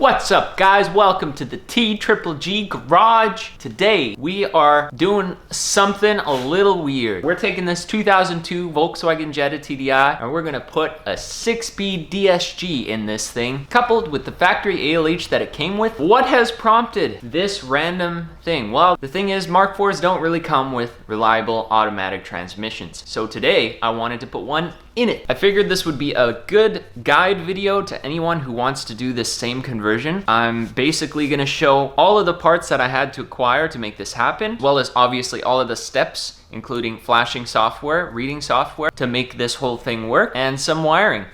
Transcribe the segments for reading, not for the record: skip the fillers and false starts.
What's up, guys? Welcome to the TGG Garage. Today we are doing something a little weird. We're taking this 2002 Volkswagen Jetta TDI and we're gonna put a 6-speed DSG in this thing, coupled with the factory ALH that it came with. What has prompted this random thing? Well, the thing is, Mark IVs don't really come with reliable automatic transmissions. So today I wanted to put one in it. I figured this would be a good guide video to anyone who wants to do this same conversion. I'm basically gonna show all of the parts that I had to acquire to make this happen, as well as obviously all of the steps, including flashing software, reading software, to make this whole thing work, and some wiring.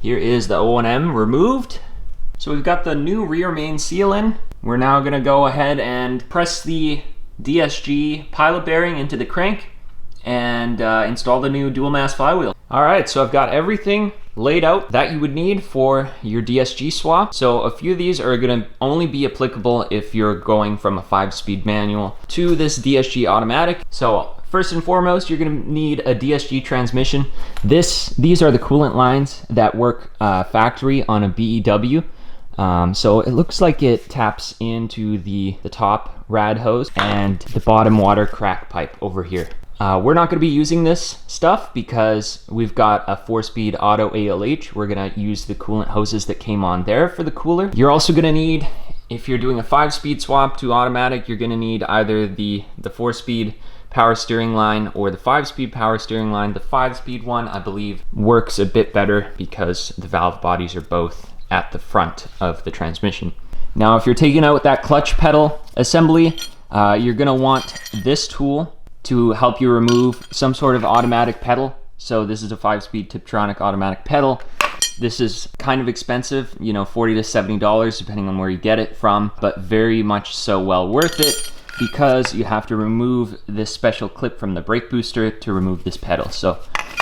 Here is the O&M removed. So we've got the new rear main seal in. We're now gonna go ahead and press the DSG pilot bearing into the crank and install the new dual mass flywheel. All right, so I've got everything laid out that you would need for your DSG swap. So a few of these are gonna only be applicable if you're going from a 5-speed manual to this DSG automatic. So first and foremost, you're gonna need a DSG transmission. These are the coolant lines that work factory on a BEW. So it looks like it taps into the top rad hose and the bottom water crack pipe over here. We're not going to be using this stuff because we've got a 4-speed auto ALH. We're going to use the coolant hoses that came on there for the cooler. You're also going to need, if you're doing a 5-speed swap to automatic, you're going to need either the 4-speed power steering line or the 5-speed power steering line. The 5-speed one, I believe, works a bit better because the valve bodies are both at the front of the transmission. Now, if you're taking out that clutch pedal assembly, you're gonna want this tool to help you remove some sort of automatic pedal. So this is a 5-speed Tiptronic automatic pedal. This is kind of expensive, you know, $40 to $70 depending on where you get it from, but very much so well worth it because you have to remove this special clip from the brake booster to remove this pedal. So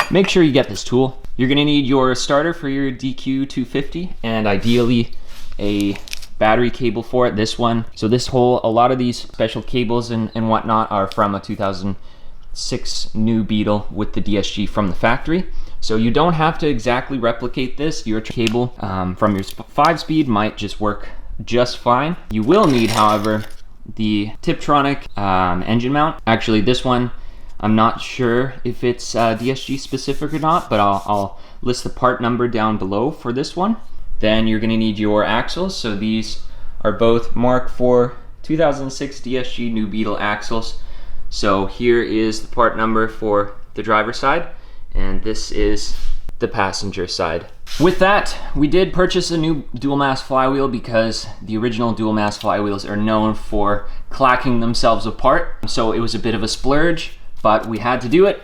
make sure you get this tool. You're gonna need your starter for your DQ250 and ideally a battery cable for it, this one. So a lot of these special cables and whatnot are from a 2006 new Beetle with the DSG from the factory. So you don't have to exactly replicate this. Your cable from your 5-speed might just work just fine. You will need, however, the Tiptronic engine mount. Actually, this one, I'm not sure if it's DSG specific or not, but I'll list the part number down below for this one. Then you're gonna need your axles. So these are both Mark IV 2006 DSG New Beetle axles. So here is the part number for the driver's side, and this is the passenger side. With that, we did purchase a new dual mass flywheel because the original dual mass flywheels are known for clacking themselves apart. So it was a bit of a splurge, but we had to do it.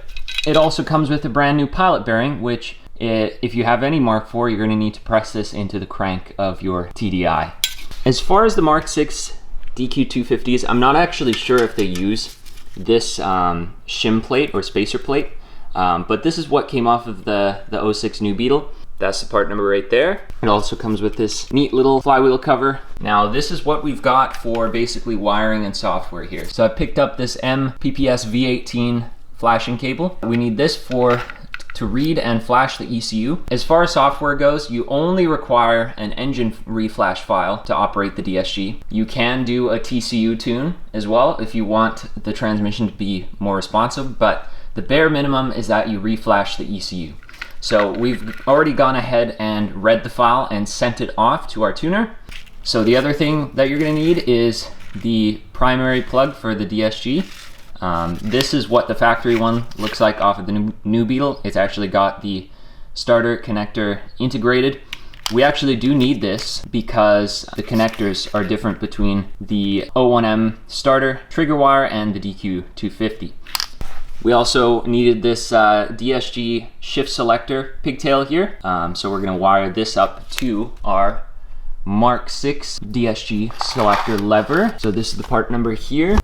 It also comes with a brand new pilot bearing, which if you have any Mark IV, you're going to need to press this into the crank of your TDI. As far as the Mark VI DQ250s, I'm not actually sure if they use this shim plate or spacer plate, but this is what came off of the 06 New Beetle. That's the part number right there. It also comes with this neat little flywheel cover. Now this is what we've got for basically wiring and software here. So I picked up this MPPS V18 flashing cable. We need this to read and flash the ECU. As far as software goes, you only require an engine reflash file to operate the DSG. You can do a TCU tune as well if you want the transmission to be more responsive, but the bare minimum is that you reflash the ECU. So we've already gone ahead and read the file and sent it off to our tuner. So the other thing that you're gonna need is the primary plug for the DSG. This is what the factory one looks like off of the new Beetle. It's actually got the starter connector integrated. We actually do need this because the connectors are different between the O1M starter trigger wire and the DQ250. We also needed this DSG shift selector pigtail here. So we're gonna wire this up to our Mark VI DSG selector lever. So this is the part number here.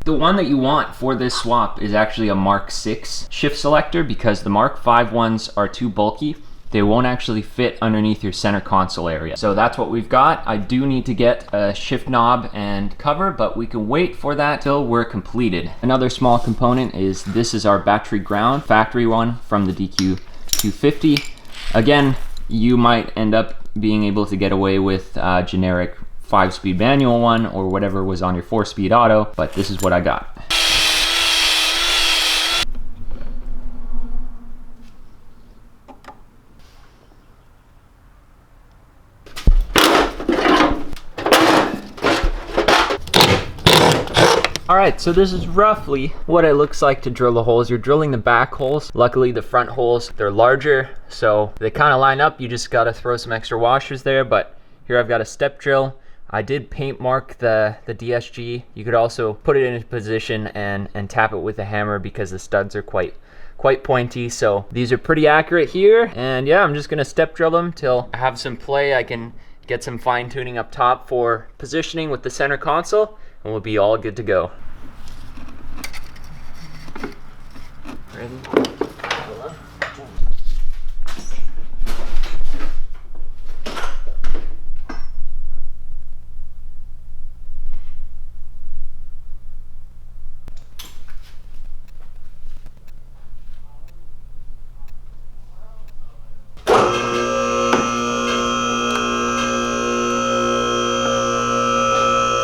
The one that you want for this swap is actually a Mark VI shift selector because the Mark V ones are too bulky. They won't actually fit underneath your center console area. So that's what we've got. I do need to get a shift knob and cover, but we can wait for that till we're completed. Another small component is this is our battery ground, factory one from the DQ250. Again, you might end up being able to get away with generic 5-speed manual one or whatever was on your 4-speed auto, but this is what I got. Alright, so this is roughly what it looks like to drill the holes. You're drilling the back holes. Luckily the front holes, they're larger, so they kind of line up. You just got to throw some extra washers there, but here I've got a step drill. I did paint mark the DSG. You could also put it in a position and tap it with a hammer because the studs are quite pointy. So these are pretty accurate here. And yeah, I'm just gonna step drill them till I have some play. I can get some fine tuning up top for positioning with the center console, and we'll be all good to go. Ready?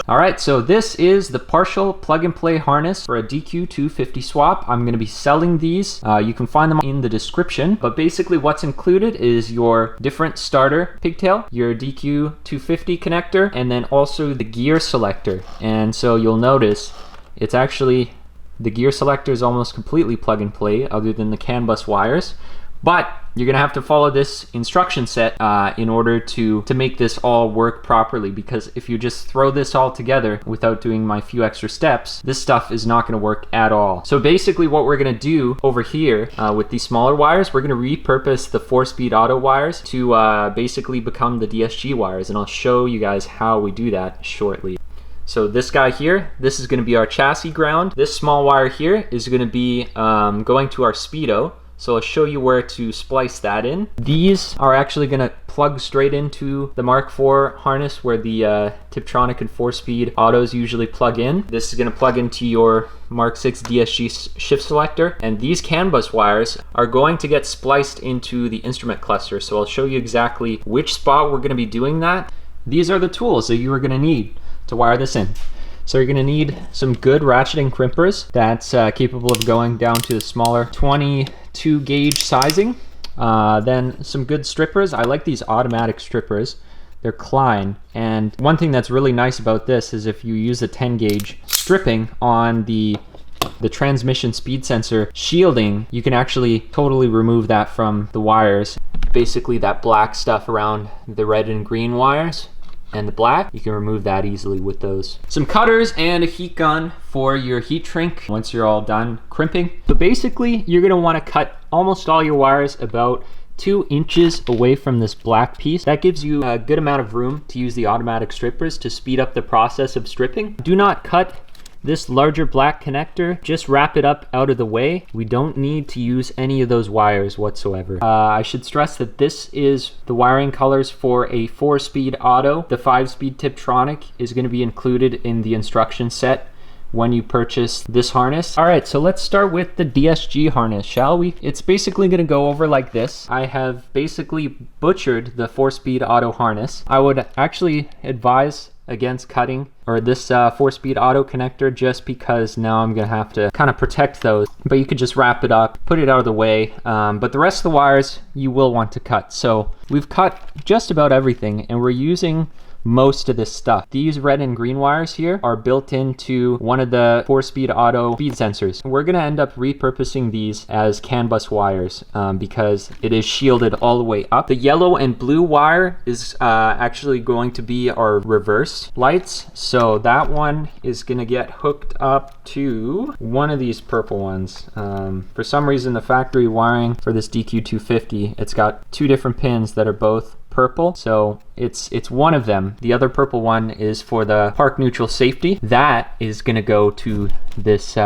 Alright, so this is the partial plug-and-play harness for a DQ250 swap. I'm going to be selling these. You can find them in the description, but basically what's included is your different starter pigtail, your DQ250 connector, and then also the gear selector. And so you'll notice it's actually, the gear selector is almost completely plug-and-play other than the CAN bus wires. But you're gonna have to follow this instruction set in order to make this all work properly, because if you just throw this all together without doing my few extra steps, this stuff is not gonna work at all. So basically what we're gonna do over here with these smaller wires, we're gonna repurpose the 4-speed auto wires to basically become the DSG wires, and I'll show you guys how we do that shortly. So this guy here, this is gonna be our chassis ground. This small wire here is gonna be going to our speedo. So I'll show you where to splice that in. These are actually gonna plug straight into the Mark IV harness where the Tiptronic and 4-speed autos usually plug in. This is gonna plug into your Mk6 DSG shift selector. And these CAN bus wires are going to get spliced into the instrument cluster. So I'll show you exactly which spot we're gonna be doing that. These are the tools that you are gonna need to wire this in. So you're gonna need some good ratcheting crimpers that's capable of going down to the smaller 22 gauge sizing. Then some good strippers. I like these automatic strippers. They're Klein. And one thing that's really nice about this is if you use a 10 gauge stripping on the transmission speed sensor shielding, you can actually totally remove that from the wires. Basically that black stuff around the red and green wires and the black, you can remove that easily with those. Some cutters and a heat gun for your heat shrink once you're all done crimping. So basically, you're gonna wanna cut almost all your wires about 2 inches away from this black piece. That gives you a good amount of room to use the automatic strippers to speed up the process of stripping. Do not cut this larger black connector, just wrap it up out of the way. We don't need to use any of those wires whatsoever. I should stress that this is the wiring colors for a 4-speed auto. The 5-speed Tiptronic is going to be included in the instruction set when you purchase this harness. All right, so let's start with the DSG harness, shall we? It's basically gonna go over like this. I have basically butchered the 4-speed auto harness. I would actually advise against cutting or this 4-speed auto connector just because now I'm gonna have to kind of protect those, but you could just wrap it up, put it out of the way, but the rest of the wires you will want to cut. So we've cut just about everything and we're using most of this stuff. These red and green wires here are built into one of the 4-speed auto speed sensors. We're gonna end up repurposing these as CAN bus wires because it is shielded all the way up. The yellow and blue wire is actually going to be our reverse lights. So that one is gonna get hooked up to one of these purple ones. For some reason, the factory wiring for this DQ250, it's got 2 different pins that are both purple, so it's one of them. The other purple one is for the park neutral safety. That is gonna go to this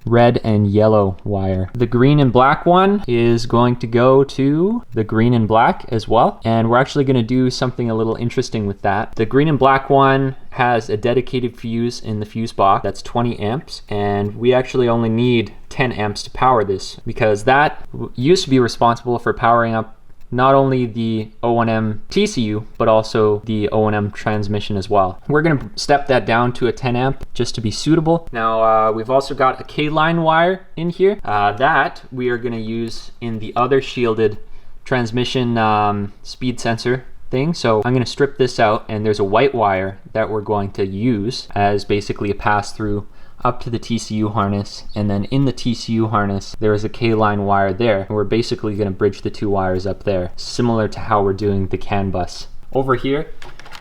red and yellow wire. The green and black one is going to go to the green and black as well, and we're actually gonna do something a little interesting with that. The green and black one has a dedicated fuse in the fuse box that's 20 amps, and we actually only need 10 amps to power this because that used to be responsible for powering up not only the O&M TCU, but also the O&M transmission as well. We're gonna step that down to a 10 amp just to be suitable. Now we've also got a K-line wire in here that we are gonna use in the other shielded transmission speed sensor thing. So I'm gonna strip this out, and there's a white wire that we're going to use as basically a pass-through up to the TCU harness, and then in the TCU harness there is a K-line wire there, and we're basically going to bridge the two wires up there, similar to how we're doing the CAN bus. Over here,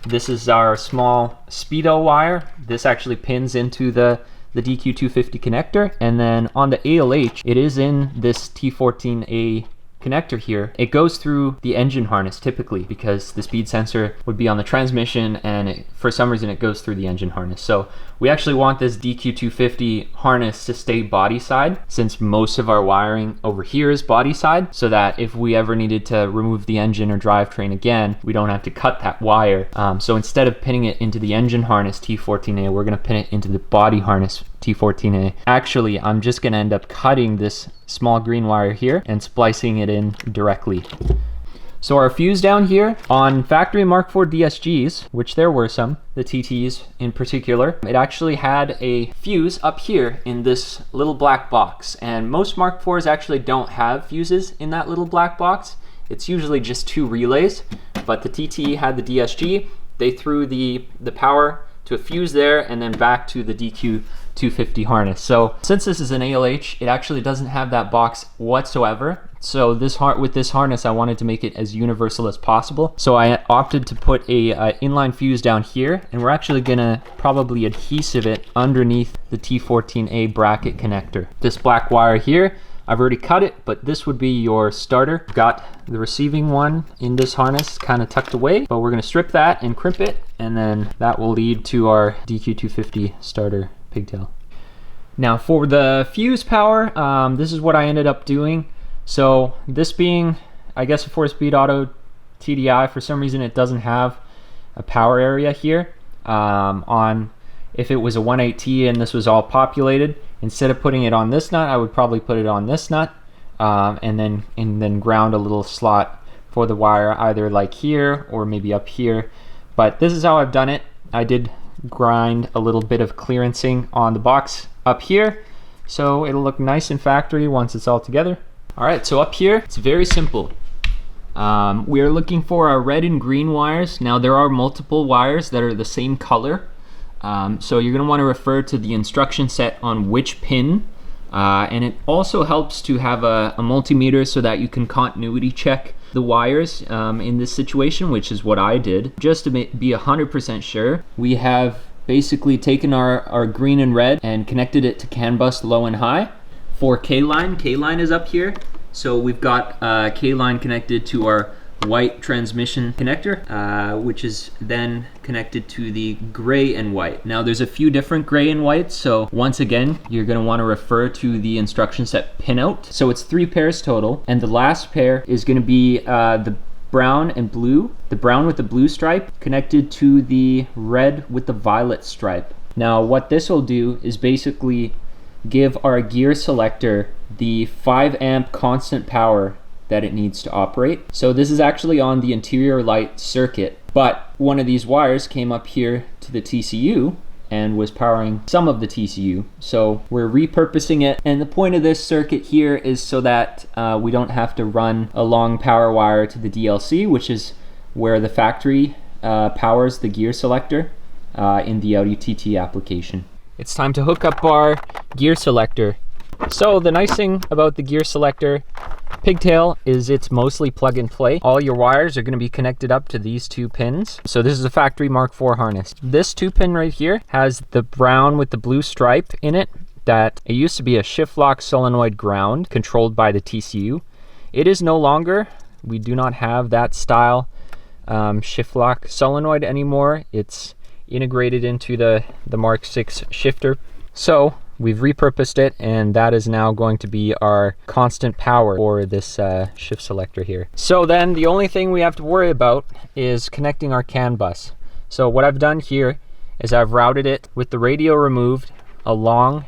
this is our small speedo wire. This actually pins into the DQ250 connector, and then on the ALH, it is in this T14A connector here. It goes through the engine harness typically, because the speed sensor would be on the transmission, and for some reason it goes through the engine harness. So we actually want this DQ250 harness to stay body side, since most of our wiring over here is body side, so that if we ever needed to remove the engine or drivetrain again, we don't have to cut that wire. So instead of pinning it into the engine harness T14A, we're going to pin it into the body harness T14A. Actually, I'm just going to end up cutting this small green wire here and splicing it in directly. So our fuse down here on factory Mark IV DSGs, which there were some, the TTs in particular, it actually had a fuse up here in this little black box, and most Mark IVs actually don't have fuses in that little black box. It's usually just two relays, but the TT had the DSG. They threw the power to a fuse there and then back to the DQ250 harness. So since this is an ALH, it actually doesn't have that box whatsoever. So with this harness, I wanted to make it as universal as possible. So I opted to put a inline fuse down here, and we're actually gonna probably adhesive it underneath the T14A bracket connector. This black wire here, I've already cut it, but this would be your starter. Got the receiving one in this harness kind of tucked away, but we're gonna strip that and crimp it, and then that will lead to our DQ250 starter pigtail. Now for the fuse power, this is what I ended up doing. So this being, I guess, a 4-speed auto TDI, for some reason it doesn't have a power area here. If it was a 1.8T and this was all populated, instead of putting it on this nut, I would probably put it on this nut, and then ground a little slot for the wire, either like here or maybe up here. But this is how I've done it. I did grind a little bit of clearancing on the box up here, so it'll look nice in factory once it's all together. All right, so up here, it's very simple. We are looking for our red and green wires. Now there are multiple wires that are the same color. So you're going to want to refer to the instruction set on which pin, and it also helps to have a multimeter so that you can continuity check the wires in this situation, which is what I did. Just to be 100% sure, we have basically taken our green and red and connected it to CAN bus low and high. For K-line is up here, so we've got K-line connected to our white transmission connector, which is then connected to the gray and white. Now there's a few different gray and whites, so once again you're going to want to refer to the instruction set pinout. So it's 3 pairs total, and the last pair is going to be the brown and blue, the brown with the blue stripe connected to the red with the violet stripe. Now what this will do is basically give our gear selector the 5 amp constant power that it needs to operate. So this is actually on the interior light circuit, but one of these wires came up here to the TCU and was powering some of the TCU. So we're repurposing it, and the point of this circuit here is so that we don't have to run a long power wire to the DLC, which is where the factory powers the gear selector in the Audi TT application. It's time to hook up our gear selector. So the nice thing about the gear selector pigtail is it's mostly plug and play. All your wires are going to be connected up to these 2 pins. So this is a factory Mark IV harness. This 2 pin right here has the brown with the blue stripe in it. That it used to be a shift lock solenoid ground controlled by the TCU. It is no longer. We do not have that style shift lock solenoid anymore. It's integrated into the Mark VI shifter. So we've repurposed it, and that is now going to be our constant power for this shift selector here. So then the only thing we have to worry about is connecting our CAN bus. So what I've done here is I've routed it with the radio removed along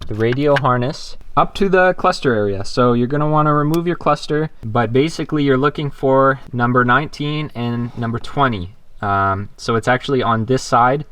the radio harness up to the cluster area. So you're going to want to remove your cluster, but basically you're looking for number 19 and number 20. So it's actually on this side.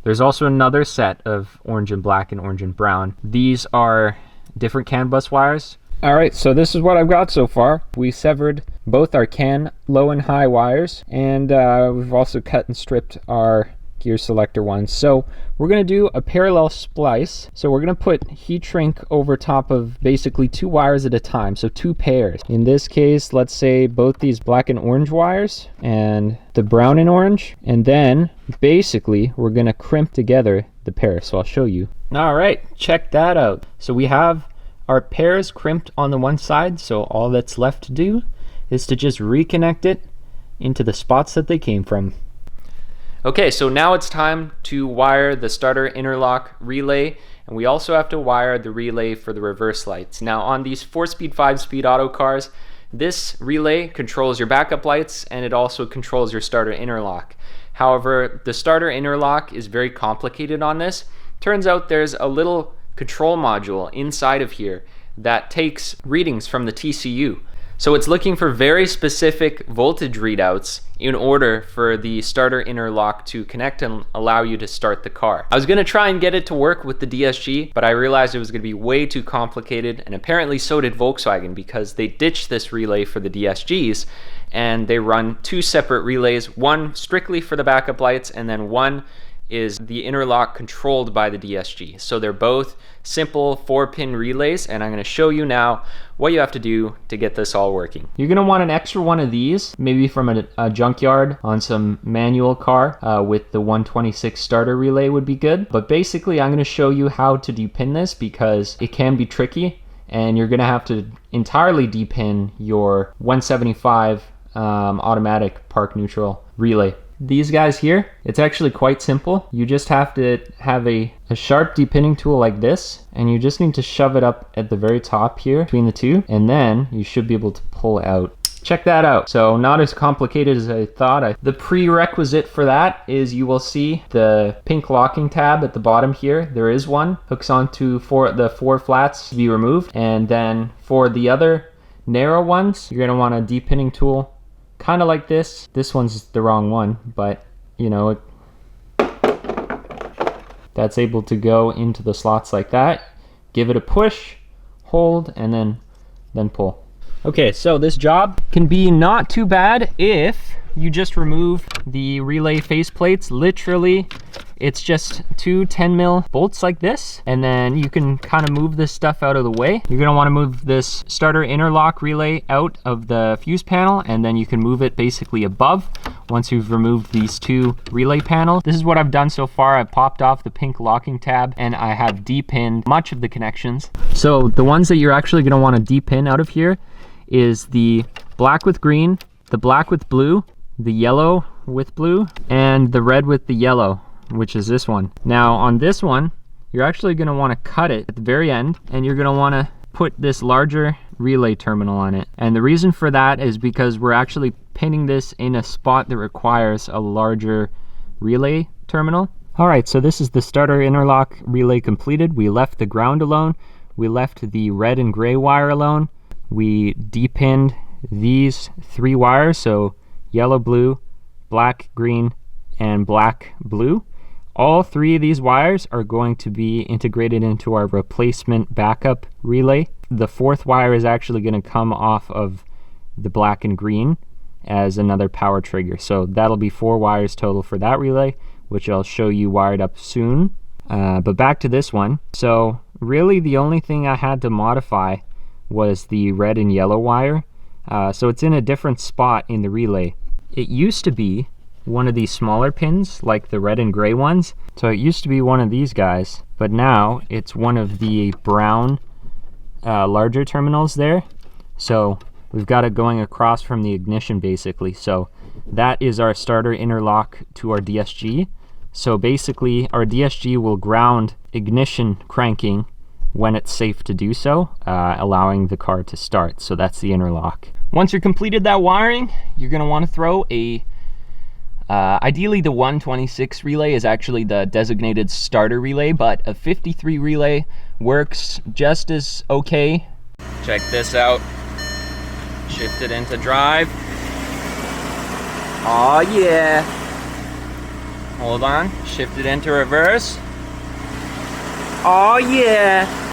There's also another set of orange and black and orange and brown. These are different CAN bus wires. All right, so this is what I've got so far. We severed both our CAN low and high wires, and we've also cut and stripped our gear selector ones. So we're going to do a parallel splice. So we're going to put heat shrink over top of basically 2 wires at a time, so 2 pairs. In this case, let's say both these black and orange wires and the brown and orange, and then basically we're going to crimp together the pair. So I'll show you. All right, check that out. So we have our pairs crimped on the one side, so all that's left to do is to just reconnect it into the spots that they came from. Okay, so now it's time to wire the starter interlock relay, and we also have to wire the relay for the reverse lights. Now on these 4-speed, 5-speed auto cars, this relay controls your backup lights and it also controls your starter interlock. However, the starter interlock is very complicated on this. Turns out there's a little control module inside of here that takes readings from the TCU. So it's looking for very specific voltage readouts in order for the starter interlock to connect and allow you to start the car. I was going to try and get it to work with the DSG, but I realized it was going to be way too complicated, and apparently so did Volkswagen, because they ditched this relay for the DSGs and they run 2 separate relays, one strictly for the backup lights and then one is the interlock controlled by the DSG. So they're both simple 4-pin relays, and I'm going to show you now what you have to do to get this all working. You're going to want an extra one of these, maybe from a junkyard on some manual car with the 126 starter relay would be good. But basically I'm going to show you how to depin this because it can be tricky, and you're going to have to entirely depin your 175 automatic park neutral relay. These guys here, it's actually quite simple. You just have to have a sharp depinning tool like this, and you just need to shove it up at the very top here between the two, and then you should be able to pull out. Check that out. So not as complicated as I thought. The prerequisite for that is you will see the pink locking tab at the bottom here. There is one, hooks onto the 4 flats to be removed, and then for the other narrow ones, you're going to want a depinning tool kind of like this. This one's the wrong one, but you know, that's able to go into the slots like that. Give it a push, hold, and then pull. Okay, so this job can be not too bad if you just remove the relay faceplates. Literally, it's just 2 10mm bolts like this, and then you can kind of move this stuff out of the way. You're going to want to move this starter interlock relay out of the fuse panel, and then you can move it basically above once you've removed these 2 relay panels. This is what I've done so far. I've popped off the pink locking tab and I have depinned much of the connections. So the ones that you're actually going to want to depin out of here is the black with green, the black with blue, the yellow with blue, and the red with the yellow, which is this one. Now on this one, you're actually going to want to cut it at the very end, and you're going to want to put this larger relay terminal on it. And the reason for that is because we're actually pinning this in a spot that requires a larger relay terminal. All right, so this is the starter interlock relay completed. We left the ground alone. We left the red and gray wire alone. We depinned these 3 wires, so yellow, blue, black, green, and black, blue. All 3 of these wires are going to be integrated into our replacement backup relay. The 4th wire is actually going to come off of the black and green as another power trigger. So that'll be 4 wires total for that relay, which I'll show you wired up soon. But back to this one. So really the only thing I had to modify was the red and yellow wire. So it's in a different spot in the relay. It used to be one of these smaller pins like the red and gray ones. So it used to be one of these guys, but now it's one of the brown larger terminals there. So we've got it going across from the ignition basically. So that is our starter interlock to our DSG. So basically our DSG will ground ignition cranking when it's safe to do so, allowing the car to start. So that's the interlock. Once you're completed that wiring, you're going to want to throw a ideally the 126 relay is actually the designated starter relay, but a 53 relay works just as okay. Check this out. Shift it into drive. Oh yeah. Hold on, shift it into reverse. Oh yeah.